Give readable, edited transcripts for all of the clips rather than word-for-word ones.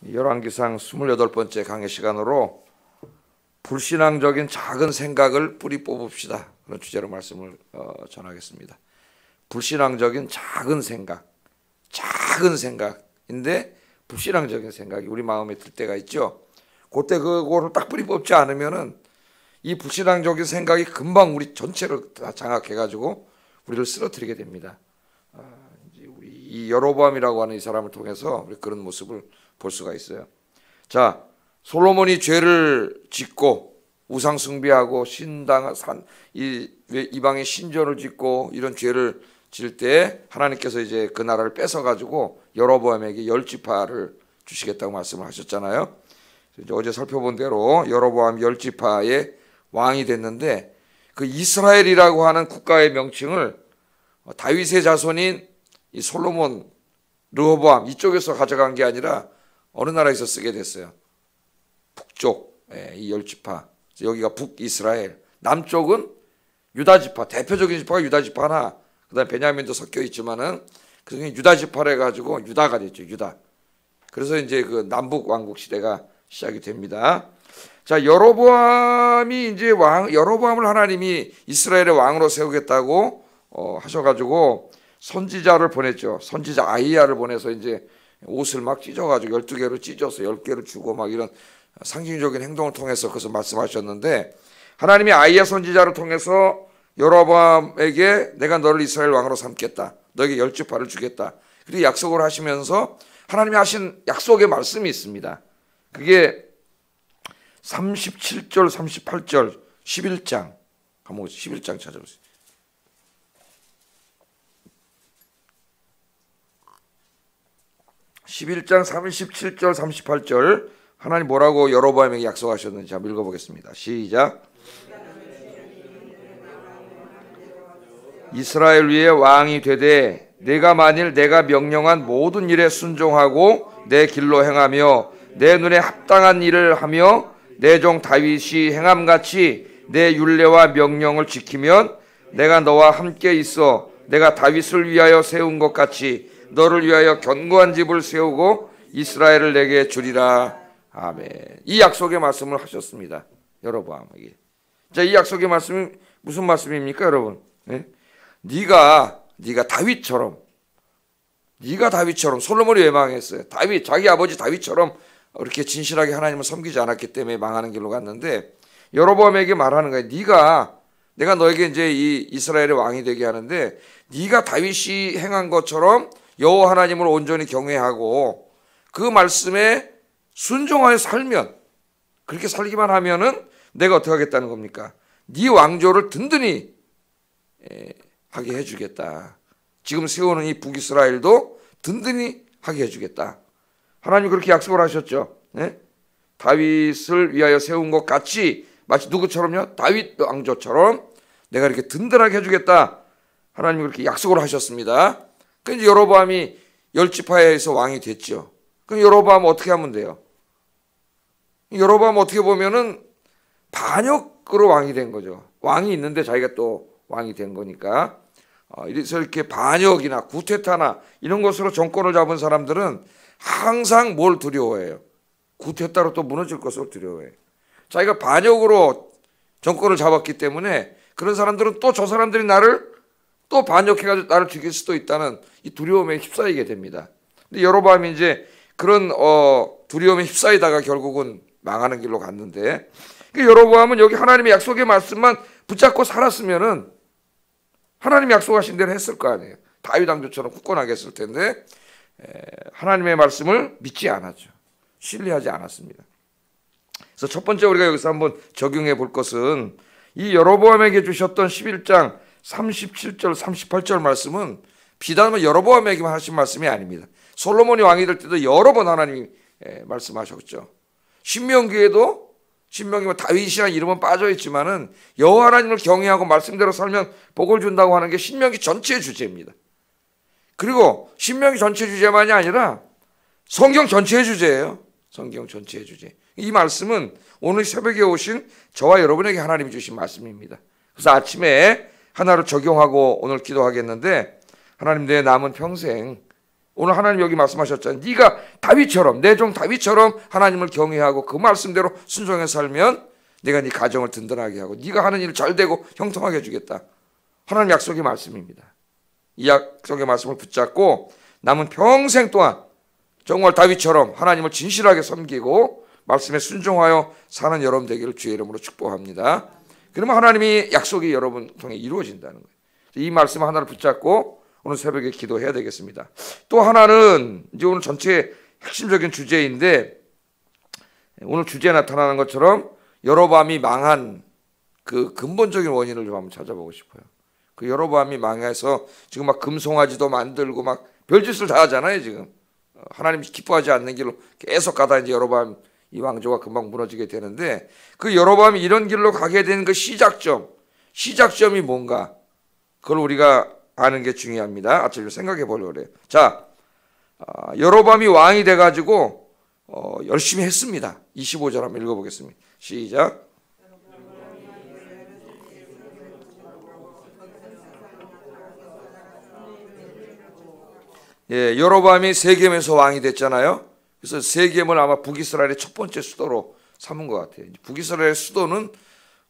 열왕기상 28번째 강의 시간으로 불신앙적인 작은 생각을 뿌리 뽑읍시다, 그런 주제로 말씀을 전하겠습니다. 불신앙적인 작은 생각인데 불신앙적인 생각이 우리 마음에 들 때가 있죠. 그때 그거를 딱 뿌리 뽑지 않으면은 이 불신앙적인 생각이 금방 우리 전체를 다 장악해가지고 우리를 쓰러뜨리게 됩니다. 우리 이 여로보암이라고 하는 이 사람을 통해서 우리 그런 모습을 볼 수가 있어요. 자, 솔로몬이 죄를 짓고 우상 숭배하고 이방의 신전을 짓고 이런 죄를 질 때 하나님께서 이제 그 나라를 뺏어 가지고 여로보암에게 10지파를 주시겠다고 말씀을 하셨잖아요. 이제 어제 살펴본 대로 여로보암 10지파의 왕이 됐는데, 그 이스라엘이라고 하는 국가의 명칭을 다윗의 자손인 이 솔로몬, 르호보암 이쪽에서 가져간 게 아니라 어느 나라에서 쓰게 됐어요. 북쪽, 이 10지파. 여기가 북이스라엘, 남쪽은 유다지파, 대표적인 지파가 유다지파 하나, 그 다음에 베냐민도 섞여 있지만은 그 중에 유다지파를 해가지고 유다가 됐죠. 유다. 그래서 이제 그 남북 왕국 시대가 시작이 됩니다. 자, 여로보암이 이제 여로보암을 하나님이 이스라엘의 왕으로 세우겠다고 하셔가지고 선지자를 보냈죠. 선지자 아히야를 보내서 이제 옷을 막 찢어가지고 12개로 찢어서 10개를 주고 막 이런 상징적인 행동을 통해서 그것을 말씀하셨는데, 하나님이 아히야 선지자를 통해서 여로보암에게 내가 너를 이스라엘 왕으로 삼겠다, 너에게 10지파를 주겠다, 그렇게 약속을 하시면서 하나님이 하신 약속의 말씀이 있습니다. 그게 37절 38절 11장 한번 11장 찾아보세요. 11장 37절 38절 하나님 뭐라고 여로보암에게 약속하셨는지 한번 읽어보겠습니다. 시작. 이스라엘 위에 왕이 되되 내가 만일 내가 명령한 모든 일에 순종하고 내 길로 행하며 내 눈에 합당한 일을 하며 내 종 다윗이 행함같이 내 율례와 명령을 지키면 내가 너와 함께 있어 내가 다윗을 위하여 세운 것 같이 너를 위하여 견고한 집을 세우고 이스라엘을 내게 주리라. 아멘. 이 약속의 말씀을 하셨습니다, 여로보암에게. 자, 이 약속의 말씀이 무슨 말씀입니까, 여러분? 네가 다윗처럼 솔로몬이 왜 망했어요? 자기 아버지 다윗처럼 그렇게 진실하게 하나님을 섬기지 않았기 때문에 망하는 길로 갔는데, 여로보암에게 말하는 거예요. 내가 너에게 이제 이 이스라엘의 왕이 되게 하는데, 네가 다윗이 행한 것처럼 여호와 하나님을 온전히 경외하고 그 말씀에 순종하여 살면, 그렇게 살기만 하면은 내가 어떻게 하겠다는 겁니까? 네 왕조를 든든히 하게 해주겠다. 지금 세우는 이 북이스라엘도 든든히 하게 해주겠다. 하나님이 그렇게 약속을 하셨죠. 다윗을 위하여 세운 것 같이, 마치 누구처럼요? 다윗 왕조처럼 내가 이렇게 든든하게 해주겠다. 하나님이 그렇게 약속을 하셨습니다. 그래서 여로보암이 10지파에서 왕이 됐죠. 그럼 여로보암 어떻게 하면 돼요? 여로보암 어떻게 보면은 반역으로 왕이 된 거죠. 왕이 있는데 자기가 또 왕이 된 거니까. 이래서 이렇게 반역이나 구테타나 이런 것으로 정권을 잡은 사람들은 항상 뭘 두려워해요? 구테타로 또 무너질 것을 두려워해요. 자기가 반역으로 정권을 잡았기 때문에 그런 사람들은 또 저 사람들이 나를 또 반역해가지고 나를 죽일 수도 있다는 이 두려움에 휩싸이게 됩니다. 근데 여로보암이 이제 그런 두려움에 휩싸이다가 결국은 망하는 길로 갔는데, 여로보암은 여기 하나님의 약속의 말씀만 붙잡고 살았으면은 하나님이 약속하신 대로 했을 거 아니에요. 다윗 왕조처럼 굳건하게 했을 텐데 하나님의 말씀을 믿지 않았죠. 신뢰하지 않았습니다. 그래서 첫 번째 우리가 여기서 한번 적용해 볼 것은, 이 여로보암에게 주셨던 11장 37절 38절 말씀은 비단 여로보암에게만 하신 말씀이 아닙니다. 솔로몬이 왕이 될 때도 여러 번 하나님이 말씀하셨죠. 신명기에도, 신명기 다윗이라는 이름은 빠져 있지만은 여호와 하나님을 경외하고 말씀대로 살면 복을 준다고 하는 게 신명기 전체의 주제입니다. 그리고 신명기 전체 주제만이 아니라 성경 전체의 주제예요. 성경 전체의 주제. 이 말씀은 오늘 새벽에 오신 저와 여러분에게 하나님이 주신 말씀입니다. 그래서 아침에 하나를 적용하고 오늘 기도하겠는데, 하나님 내 남은 평생 오늘 하나님 여기 말씀하셨잖아요. 네가 다윗처럼, 내 종 다윗처럼 하나님을 경외하고 그 말씀대로 순종해 살면 내가 네 가정을 든든하게 하고 네가 하는 일 잘 되고 형통하게 해주겠다. 하나님 약속의 말씀입니다. 이 약속의 말씀을 붙잡고 남은 평생 동안 정말 다윗처럼 하나님을 진실하게 섬기고 말씀에 순종하여 사는 여러분 되기를 주의 이름으로 축복합니다. 그러면 하나님이 약속이 여러분 통해 이루어진다는 거예요. 이 말씀 하나를 붙잡고 오늘 새벽에 기도해야 되겠습니다. 또 하나는 이제 오늘 전체의 핵심적인 주제인데, 오늘 주제에 나타나는 것처럼 여로보암이 망한 그 근본적인 원인을 좀 한번 찾아보고 싶어요. 그 여로보암이 망해서 지금 막 금송아지도 만들고 막 별짓을 다 하잖아요. 지금 하나님 기뻐하지 않는 길로 계속 가다 이제 여로보암 이 왕조가 금방 무너지게 되는데, 그 여로보암이 이런 길로 가게 된 그 시작점이 뭔가, 그걸 우리가 아는 게 중요합니다. 아침에 생각해 보려고 그래요. 자, 여로보암이 왕이 돼가지고 열심히 했습니다. 25절 한번 읽어보겠습니다. 시작. 예, 여로보암이 세겜에서 왕이 됐잖아요. 그래서 세겜을 아마 북이스라엘의 첫 번째 수도로 삼은 것 같아요. 북이스라엘의 수도는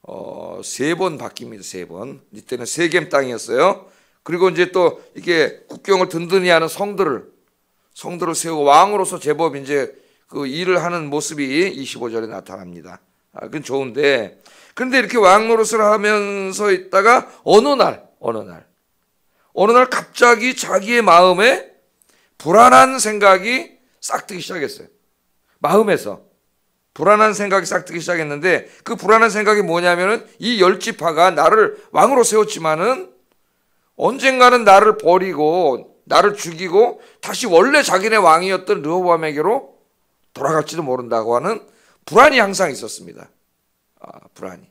3번 바뀝니다. 3번. 이때는 세겜 땅이었어요. 그리고 이제 또 이게 국경을 든든히 하는 성들을 세우고 왕으로서 제법 이제 그 일을 하는 모습이 25절에 나타납니다. 그건 좋은데, 그런데 이렇게 왕 노릇을 하면서 있다가 어느 날 갑자기 자기의 마음에 불안한 생각이 싹트기 시작했어요. 마음에서 불안한 생각이 싹트기 시작했는데, 그 불안한 생각이 뭐냐면은 이 10지파가 나를 왕으로 세웠지만은 언젠가는 나를 버리고 나를 죽이고 다시 원래 자기네 왕이었던 르호보암에게로 돌아갈지도 모른다고 하는 불안이 항상 있었습니다. 불안이.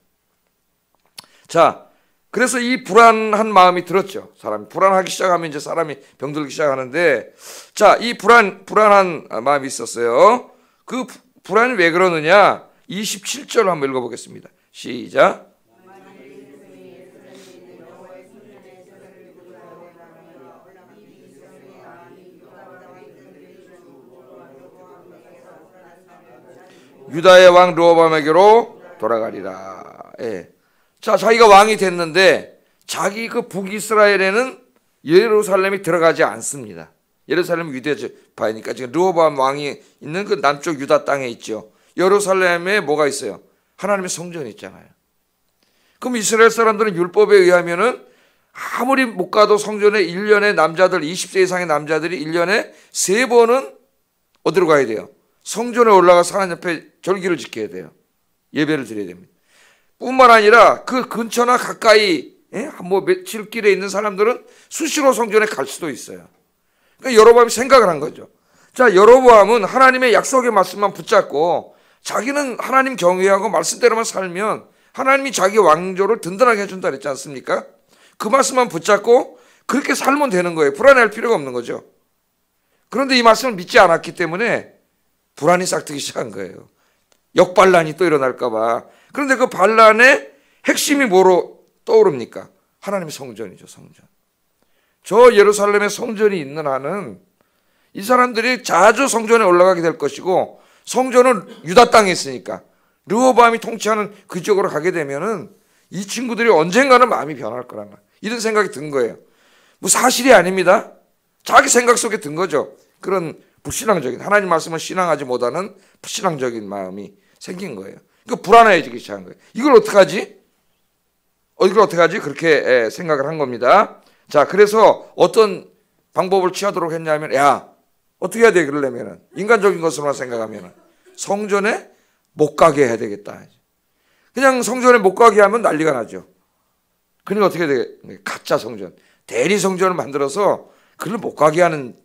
자, 그래서 이 불안한 마음이 들었죠. 사람이 불안하기 시작하면 이제 사람이 병들기 시작하는데, 자, 이 불안한 마음이 있었어요. 그 불안이 왜 그러느냐? 27절 한번 읽어보겠습니다. 시작. 유다의 왕 르호보암에게로 돌아가리라. 예. 자, 자기가 왕이 됐는데 자기 그 북이스라엘에는 예루살렘이 들어가지 않습니다. 예루살렘 유대파이니까 지금 르호보암 왕이 있는 그 남쪽 유다 땅에 있죠. 예루살렘에 뭐가 있어요? 하나님의 성전이 있잖아요. 그럼 이스라엘 사람들은 율법에 의하면은 아무리 못 가도 성전에 1년에 남자들 20세 이상의 남자들이 1년에 3번은 어디로 가야 돼요? 성전에 올라가서 하나님 앞에 절기를 지켜야 돼요. 예배를 드려야 됩니다. 뿐만 아니라 그 근처나 가까이 뭐 며칠 길에 있는 사람들은 수시로 성전에 갈 수도 있어요. 그러니까 여로보암이 생각을 한 거죠. 자, 여로보암은 하나님의 약속의 말씀만 붙잡고 자기는 하나님 경외하고 말씀대로만 살면 하나님이 자기 왕조를 든든하게 해준다 그랬지 않습니까? 그 말씀만 붙잡고 그렇게 살면 되는 거예요. 불안해할 필요가 없는 거죠. 그런데 이 말씀을 믿지 않았기 때문에 불안이 싹트기 시작한 거예요. 역반란이 또 일어날까 봐. 그런데 그 반란의 핵심이 뭐로 떠오릅니까? 하나님의 성전이죠. 성전. 저 예루살렘의 성전이 있는 한은 이 사람들이 자주 성전에 올라가게 될 것이고, 성전은 유다 땅에 있으니까 르호보암이 통치하는 그 지역으로 가게 되면은 이 친구들이 언젠가는 마음이 변할 거란 말, 이런 생각이 든 거예요. 뭐 사실이 아닙니다. 자기 생각 속에 든 거죠. 그런 불신앙적인, 하나님 말씀을 신앙하지 못하는 불신앙적인 마음이 생긴 거예요. 그러니까 불안해지기 시작한 거예요. 이걸 어떡하지? 그렇게 생각을 한 겁니다. 자, 그래서 어떤 방법을 취하도록 했냐면, 야, 어떻게 해야 돼? 그러려면은 인간적인 것으로만 생각하면은 성전에 못 가게 해야 되겠다. 그냥 성전에 못 가게 하면 난리가 나죠. 그러니까 어떻게 해야 돼? 가짜 성전, 대리 성전을 만들어서 그걸 못 가게 하는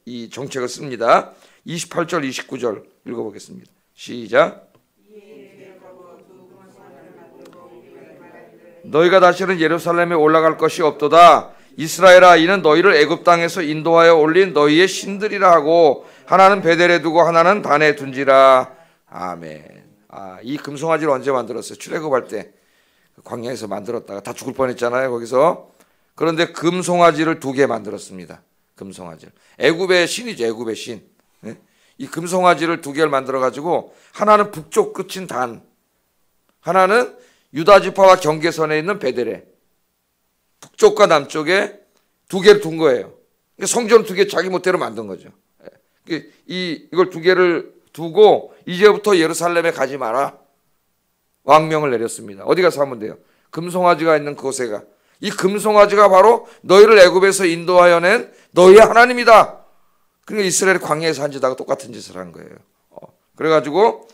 이 정책을 씁니다. 28절 29절 읽어보겠습니다. 시작. 너희가 다시는 예루살렘에 올라갈 것이 없도다. 이스라엘아, 이는 너희를 애굽 땅에서 인도하여 올린 너희의 신들이라 하고, 하나는 베델에 두고 하나는 단에 둔지라. 아멘. 이 금송아지를 언제 만들었어요? 출애굽할 때 광야에서 만들었다가 다 죽을 뻔했잖아요, 거기서. 그런데 금송아지를 2개 만들었습니다. 금송아지를. 애굽의 신이죠. 애굽의 신. 예? 이 금송아지를 두 개를 만들어 가지고 하나는 북쪽 끝인 단, 하나는 유다 지파와 경계선에 있는 베델에, 북쪽과 남쪽에 두 개를 둔 거예요. 그러니까 성전 두 개 자기 멋대로 만든 거죠. 이걸 두 개를 두고 이제부터 예루살렘에 가지 마라. 왕명을 내렸습니다. 어디 가서 하면 돼요? 금송아지가 있는 그곳에 가. 이 금송아지가 바로 너희를 애굽에서 인도하여 낸 너희의 하나님이다. 그러니까 이스라엘이 광야에서 한 짓하고 똑같은 짓을 한 거예요. 그래가지고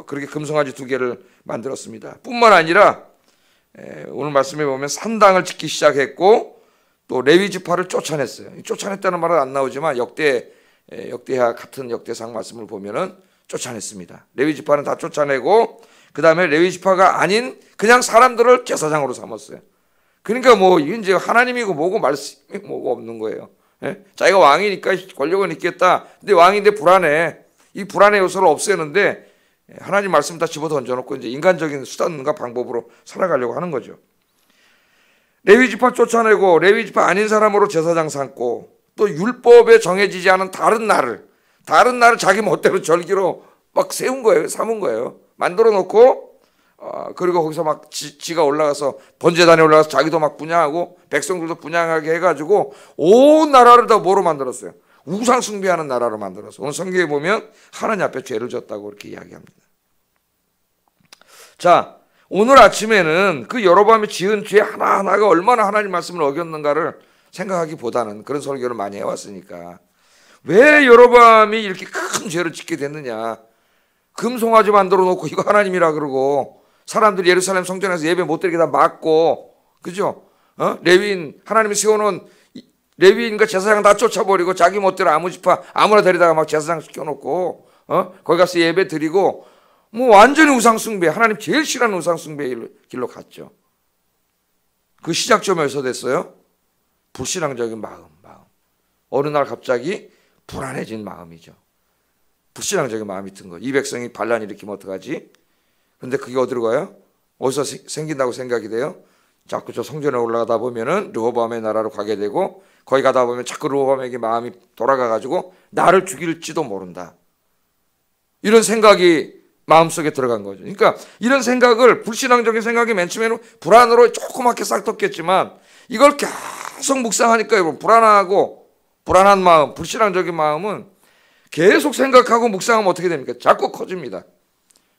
그렇게 금송아지 두 개를 만들었습니다. 뿐만 아니라 오늘 말씀에 보면 산당을 짓기 시작했고 또 레위 지파를 쫓아냈어요. 쫓아냈다는 말은 안 나오지만 역대하 같은 역대상 말씀을 보면은 쫓아냈습니다. 레위 지파는 다 쫓아내고 그 다음에 레위 지파가 아닌 그냥 사람들을 제사장으로 삼았어요. 그러니까 뭐 이제 하나님이고 뭐고 말씀이 뭐고 없는 거예요. 예? 자기가 왕이니까 권력은 있겠다. 근데 왕인데 불안해. 이 불안의 요소를 없애는데 하나님 말씀 다 집어 던져놓고 이제 인간적인 수단과 방법으로 살아가려고 하는 거죠. 레위 지파 쫓아내고 레위 지파 아닌 사람으로 제사장 삼고 또 율법에 정해지지 않은 다른 날을 자기 멋대로 절기로 막 세운 거예요. 삼은 거예요. 만들어 놓고 그리고 거기서 막 지가 올라가서 번제단에 올라가서 자기도 막 분향하고 백성들도 분향하게 해가지고 온 나라를 다 뭐로 만들었어요? 우상 숭배하는 나라로 만들었어요. 오늘 성경에 보면 하나님 앞에 죄를 졌다고 이렇게 이야기합니다. 자, 오늘 아침에는 그 여로보암이 지은 죄 하나하나가 얼마나 하나님 말씀을 어겼는가를 생각하기보다는 그런 설교를 많이 해왔으니까 왜 여로보암이 이렇게 큰 죄를 짓게 됐느냐. 금송아지 만들어 놓고 이거 하나님이라 그러고 사람들이 예루살렘 성전에서 예배 못 드리게 다 막고, 그죠? 레위인, 하나님이 세워놓은 레위인과 제사장 다 쫓아버리고 자기 멋대로 아무 지파 아무나 데리다가 막 제사장 시켜놓고 거기 가서 예배 드리고 뭐 완전히 우상숭배, 하나님 제일 싫어하는 우상숭배 길로 갔죠. 그 시작점이 어디서 됐어요? 불신앙적인 마음. 어느 날 갑자기 불안해진 마음이죠. 불신앙적인 마음이 든 거. 이 백성이 반란 일으키면 어떡하지? 근데 그게 어디로 가요? 어디서 생긴다고 생각이 돼요? 자꾸 저 성전에 올라가다 보면은 르호보암의 나라로 가게 되고 거기 가다 보면 자꾸 르호보암에게 마음이 돌아가가지고 나를 죽일지도 모른다. 이런 생각이 마음속에 들어간 거죠. 그러니까 이런 생각을, 불신앙적인 생각이 맨 처음에는 불안으로 조그맣게 싹텄지만 이걸 계속 묵상하니까 여러분 불안한 마음, 불신앙적인 마음은 계속 생각하고 묵상하면 어떻게 됩니까? 자꾸 커집니다.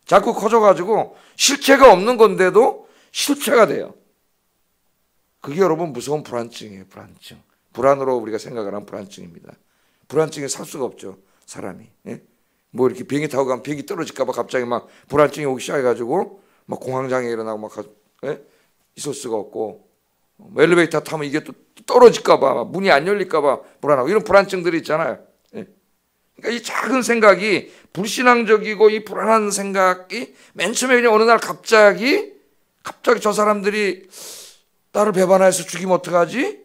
자꾸 커져가지고 실체가 없는 건데도 실체가 돼요. 그게 여러분 무서운 불안증이에요. 불안증. 불안으로 우리가 생각을 하는 불안증입니다. 불안증에 살 수가 없죠. 사람이. 예? 뭐 이렇게 비행기 타고 가면 비행기 떨어질까봐 갑자기 막 불안증이 오기 시작해가지고 막 공황장애 일어나고 막 있을 수가 없고, 엘리베이터 타면 이게 또 떨어질까봐, 문이 안 열릴까봐 불안하고, 이런 불안증들이 있잖아요. 예? 그러니까 이 작은 생각이 불신앙적이고 이 불안한 생각이 맨 처음에 그냥 어느 날 갑자기 저 사람들이 나를 배반해서 죽이면 어떡하지?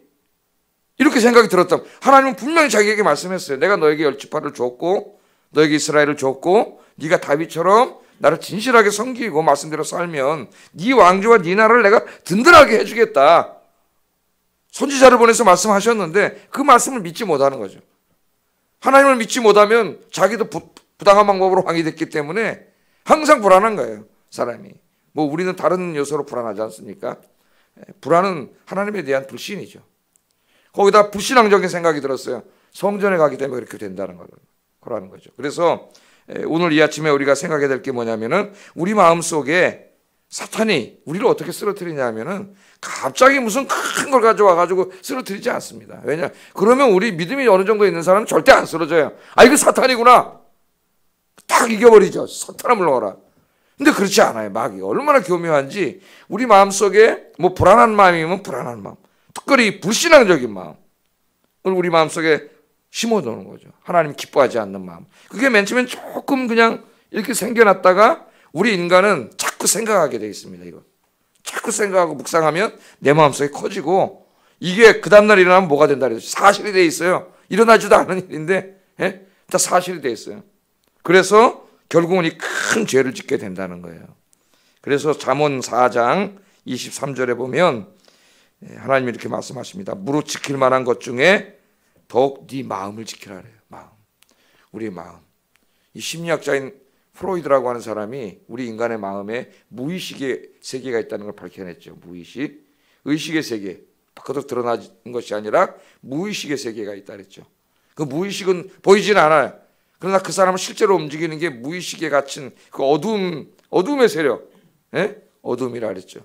이렇게 생각이 들었다면 하나님은 분명히 자기에게 말씀했어요. 내가 너에게 열 지파를 줬고 너에게 이스라엘을 줬고 네가 다윗처럼 나를 진실하게 섬기고 말씀대로 살면 네 왕조와 네 나라를 내가 든든하게 해주겠다. 선지자를 보내서 말씀하셨는데 그 말씀을 믿지 못하는 거죠. 하나님을 믿지 못하면 자기도 부당한 방법으로 왕이 됐기 때문에 항상 불안한 거예요. 사람이. 뭐 우리는 다른 요소로 불안하지 않습니까? 불안은 하나님에 대한 불신이죠. 거기다 불신앙적인 생각이 들었어요. 성전에 가기 때문에 그렇게 된다는 거라는 거죠. 그래서 오늘 이 아침에 우리가 생각해야 될 게 뭐냐면은 우리 마음속에 사탄이 우리를 어떻게 쓰러뜨리냐면은 갑자기 무슨 큰 걸 가져와가지고 쓰러뜨리지 않습니다. 왜냐? 그러면 우리 믿음이 어느 정도 있는 사람은 절대 안 쓰러져요. 아, 이거 사탄이구나. 딱 이겨버리죠. 사탄아 물러가라. 근데 그렇지 않아요. 마귀 얼마나 교묘한지 우리 마음속에 뭐 불안한 마음이면 불안한 마음, 특별히 불신앙적인 마음을 우리 마음속에 심어놓는 거죠. 하나님 기뻐하지 않는 마음. 그게 맨 처음엔 조금 그냥 이렇게 생겨났다가 우리 인간은 자꾸 생각하게 돼 있습니다. 이거 자꾸 생각하고 묵상하면 내 마음속에 커지고 이게 그 다음날 일어나면 뭐가 된다 그래서 사실이 돼 있어요. 일어나지도 않은 일인데 다 사실이 돼 있어요. 그래서 결국은 이 큰 죄를 짓게 된다는 거예요. 그래서 잠언 4장 23절에 보면 하나님이 이렇게 말씀하십니다. 무릇 지킬 만한 것 중에 더욱 네 마음을 지키라 그래요. 마음. 우리의 마음. 이 심리학자인 프로이드라고 하는 사람이 우리 인간의 마음에 무의식의 세계가 있다는 걸 밝혀냈죠. 무의식. 의식의 세계. 밖으로 드러나는 것이 아니라 무의식의 세계가 있다 그랬죠. 그 무의식은 보이진 않아요. 그러나 그 사람은 실제로 움직이는 게 무의식에 갇힌 그 어둠의 세력. 예? 어둠이라 그랬죠.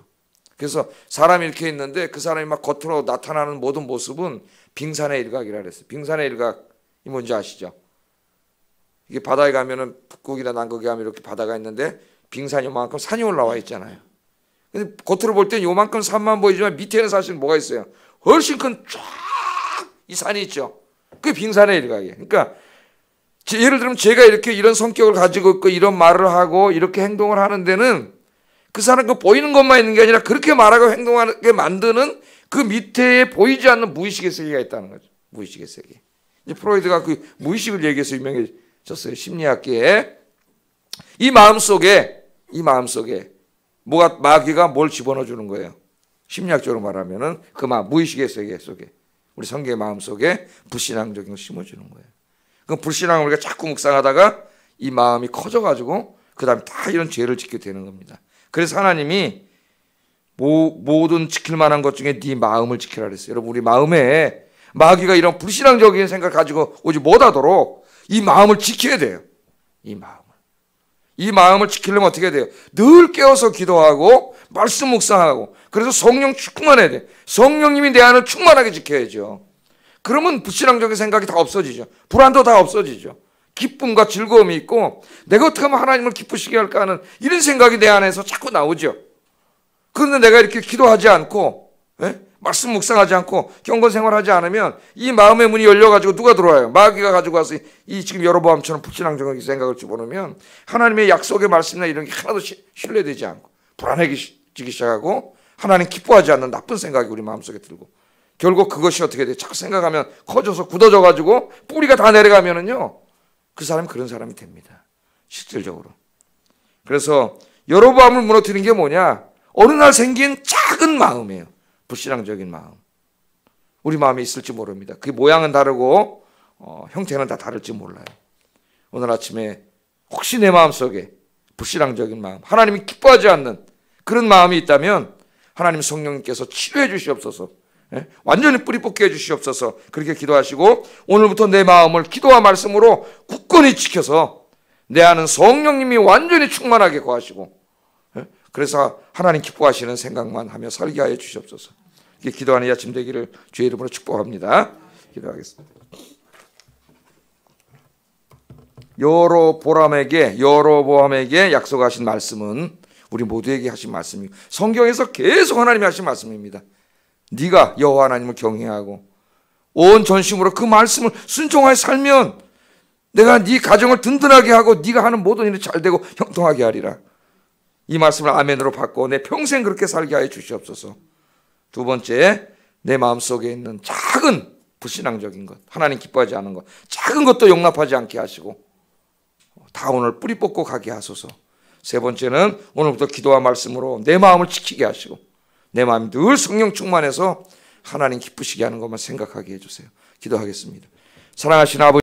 그래서 사람이 이렇게 있는데 그 사람이 막 겉으로 나타나는 모든 모습은 빙산의 일각이라 그랬어요. 빙산의 일각이 뭔지 아시죠? 이게 바다에 가면은 북극이나 남극에 가면 이렇게 바다가 있는데 빙산이 요만큼 산이 올라와 있잖아요. 근데 겉으로 볼 땐 요만큼 산만 보이지만 밑에는 사실 뭐가 있어요? 훨씬 큰 쫙 이 산이 있죠. 그게 빙산의 일각이에요. 그러니까 예를 들면 제가 이렇게 이런 성격을 가지고 있고 이런 말을 하고 이렇게 행동을 하는 데는 그 사람 그 보이는 것만 있는 게 아니라 그렇게 말하고 행동하게 만드는 그 밑에 보이지 않는 무의식의 세계가 있다는 거죠. 무의식의 세계. 이제 프로이드가 그 무의식을 얘기해서 유명해졌어요. 심리학계에. 이 마음속에 마귀가 뭘 집어넣어 주는 거예요. 심리학적으로 말하면은 그 무의식의 세계 속에 우리 성경의 마음 속에 불신앙적인 걸 심어주는 거예요. 그 불신앙을 우리가 자꾸 묵상하다가 이 마음이 커져가지고 그 다음에 다 이런 죄를 짓게 되는 겁니다. 그래서 하나님이 모든 지킬 만한 것 중에 네 마음을 지키라 그랬어요. 여러분 우리 마음에 마귀가 이런 불신앙적인 생각을 가지고 오지 못하도록 이 마음을 지켜야 돼요. 이 마음을 지키려면 어떻게 해야 돼요? 늘 깨어서 기도하고 말씀 묵상하고 그래서 성령 충만해야 돼요. 성령님이 내 안을 충만하게 지켜야죠. 그러면 불신앙적인 생각이 다 없어지죠. 불안도 다 없어지죠. 기쁨과 즐거움이 있고 내가 어떻게 하면 하나님을 기쁘시게 할까 하는 이런 생각이 내 안에서 자꾸 나오죠. 그런데 내가 이렇게 기도하지 않고 말씀 묵상하지 않고 경건 생활하지 않으면 이 마음의 문이 열려가지고 누가 들어와요? 마귀가 가지고 와서 이 지금 여로보암처럼 불신앙적인 생각을 집어넣으면 하나님의 약속의 말씀이나 이런 게 하나도 신뢰되지 않고 불안해지기 시작하고 하나님 기뻐하지 않는 나쁜 생각이 우리 마음속에 들고 결국 그것이 어떻게 돼요? 자꾸 생각하면 커져서 굳어져가지고 뿌리가 다 내려가면은요 그 사람이 그런 사람이 됩니다. 실질적으로. 그래서 여로보암을 무너뜨리는 게 뭐냐? 어느 날 생긴 작은 마음이에요. 불신앙적인 마음. 우리 마음에 있을지 모릅니다. 그 모양은 다르고 형태는 다 다를지 몰라요. 오늘 아침에 혹시 내 마음속에 불신앙적인 마음, 하나님이 기뻐하지 않는 그런 마음이 있다면 하나님 성령님께서 치료해 주시옵소서. 완전히 뿌리 뽑게 해주시옵소서. 그렇게 기도하시고 오늘부터 내 마음을 기도와 말씀으로 굳건히 지켜서 내 안은 성령님이 완전히 충만하게 거하시고 그래서 하나님 기뻐하시는 생각만 하며 살게 하여 주시옵소서. 이렇게 기도하는 이 아침 되기를 주의 이름으로 축복합니다. 기도하겠습니다. 여로보암에게 약속하신 말씀은 우리 모두에게 하신 말씀이고 성경에서 계속 하나님이 하신 말씀입니다. 네가 여호와 하나님을 경외하고 온 전심으로 그 말씀을 순종하여 살면 내가 네 가정을 든든하게 하고 네가 하는 모든 일이 잘되고 형통하게 하리라. 이 말씀을 아멘으로 받고 내 평생 그렇게 살게 하여 주시옵소서. 두 번째, 내 마음속에 있는 작은 불신앙적인 것, 하나님 기뻐하지 않은 것, 작은 것도 용납하지 않게 하시고 다 오늘 뿌리 뽑고 가게 하소서. 세 번째는 오늘부터 기도와 말씀으로 내 마음을 지키게 하시고 내 마음이 늘 성령 충만해서 하나님 기쁘시게 하는 것만 생각하게 해주세요. 기도하겠습니다. 사랑하신 아버지